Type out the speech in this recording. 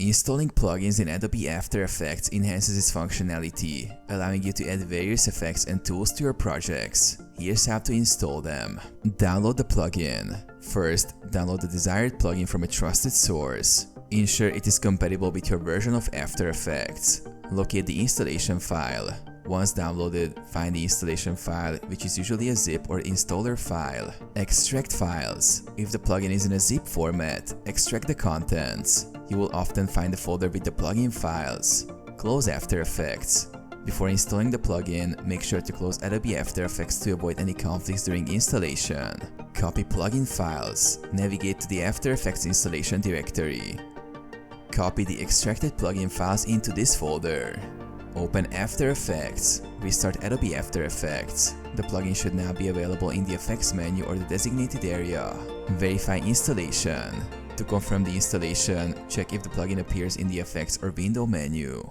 Installing plugins in Adobe After Effects enhances its functionality, allowing you to add various effects and tools to your projects. Here's how to install them. Download the plugin. First, download the desired plugin from a trusted source. Ensure it is compatible with your version of After Effects. Locate the installation file. Once downloaded, find the installation file, which is usually a zip or installer file. Extract files. If the plugin is in a zip format, extract the contents. You will often find the folder with the plugin files. Close After Effects. Before installing the plugin, make sure to close Adobe After Effects to avoid any conflicts during installation. Copy plugin files. Navigate to the After Effects installation directory. Copy the extracted plugin files into this folder. Open After Effects. Restart Adobe After Effects. The plugin should now be available in the Effects menu or the designated area. Verify installation. To confirm the installation, check if the plugin appears in the Effects or Window menu.